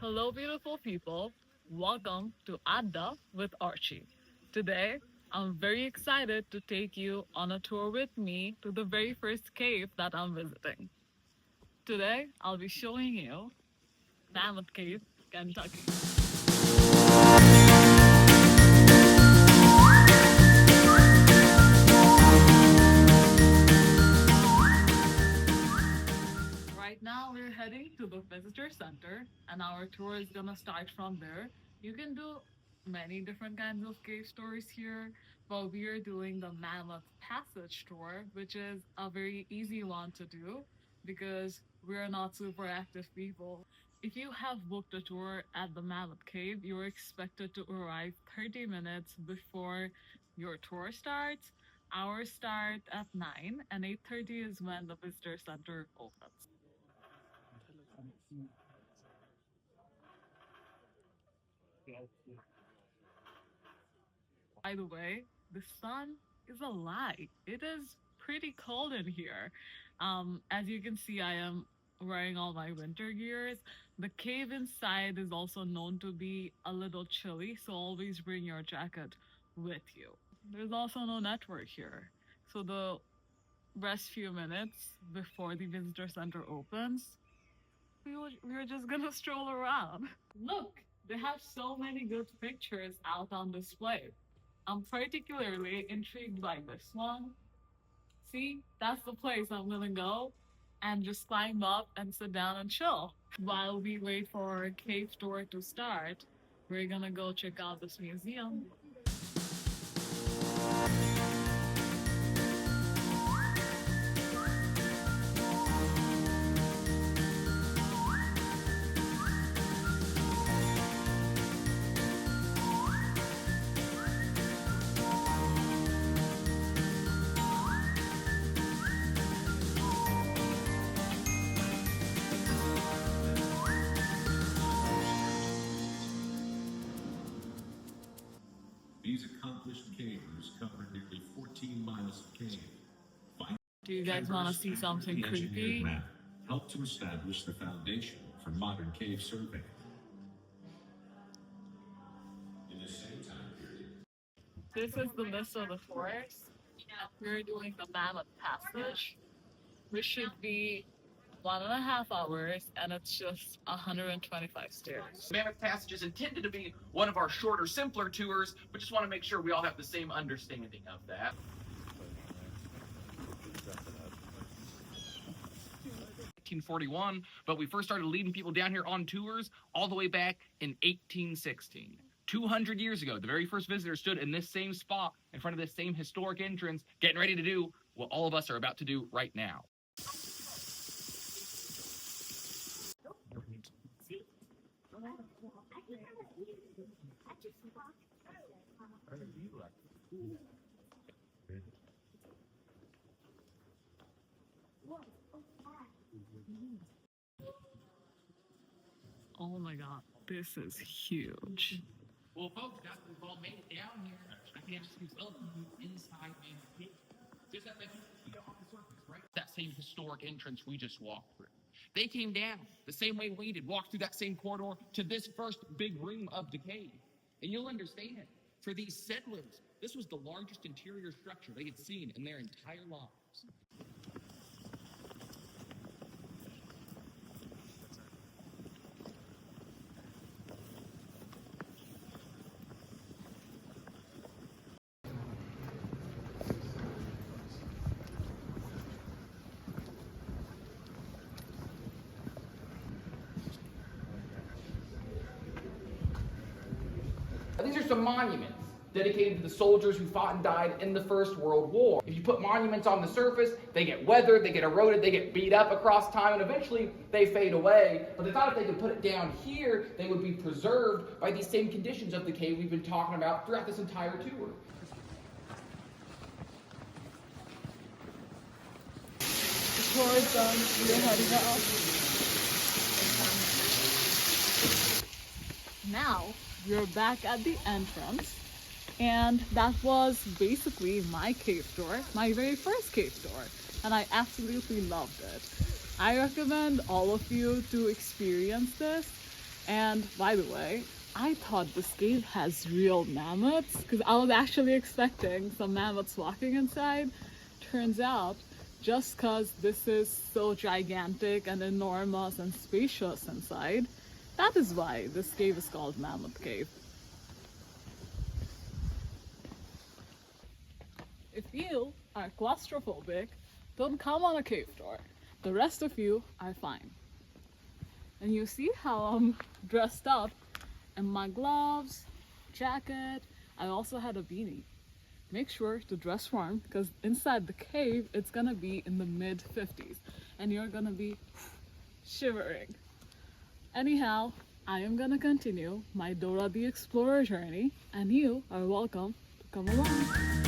Hello, beautiful people. Welcome to Adda with Archie. Today, I'm very excited to take you on a tour with me to the very first cave that I'm visiting. Today, I'll be showing you Mammoth Cave, Kentucky. Right now, we're heading to the visitor center, and our tour is gonna start from there. You can do many different kinds of cave stories here, but we are doing the Mammoth Passage tour, which is a very easy one to do because we're not super active people. If you have booked a tour at the Mammoth Cave, you're expected to arrive 30 minutes before your tour starts. Ours start at 9 and 8:30 is when the visitor center opens. By the way, the sun is a lie. It is pretty cold in here. As you can see, I am wearing all my winter gears. The cave inside is also known to be a little chilly, so always bring your jacket with you. There's also no network here. So the rest few minutes before the visitor center opens, we were just gonna stroll around. Look, they have so many good pictures out on display. I'm particularly intrigued by this one. See, that's the place I'm gonna go and just climb up and sit down and chill. While we wait for our cave tour to start, we're gonna go check out this museum. These accomplished cavers covered nearly 14 miles of cave. Do you guys want to see something The engineered creepy? map helped to establish the foundation for modern cave surveying. In the same time period, This is the list of the forest. We're doing the Mammoth Passage, which should be 1.5 hours, and it's just 125 stairs. Mammoth Passage is intended to be one of our shorter, simpler tours, but just want to make sure we all have the same understanding of that. 1841, but we first started leading people down here on tours all the way back in 1816. 200 years ago, the very first visitor stood in this same spot in front of this same historic entrance, getting ready to do what all of us are about to do right now. Oh my god, this is huge. Well, folks, now that we've all made it down here, I can actually welcome you inside Mammoth Cave. Just that on the surface, right? That same historic entrance we just walked through. They came down the same way we did, walked through that same corridor to this first big room of the cave. And you'll understand, for these settlers, this was the largest interior structure they had seen in their entire lives. These are some monuments dedicated to the soldiers who fought and died in the First World War. If you put monuments on the surface, they get weathered, they get eroded, they get beat up across time, and eventually they fade away. But they thought if they could put it down here, they would be preserved by these same conditions of the cave we've been talking about throughout this entire tour. The tour is done. We're heading out. Now, we're back at the entrance, and that was basically my cave tour, my very first cave tour, and I absolutely loved it. I recommend all of you to experience this. And by the way, I thought this cave has real mammoths because I was actually expecting some mammoths walking inside. Turns out, just because this is so gigantic and enormous and spacious inside, that is why this cave is called Mammoth Cave. If you are claustrophobic, don't come on a cave tour. The rest of you are fine. And you see how I'm dressed up in my gloves, jacket. I also had a beanie. Make sure to dress warm because inside the cave it's gonna be in the mid 50s and you're gonna be shivering. Anyhow, I am gonna continue my Dora the Explorer journey and you are welcome to come along.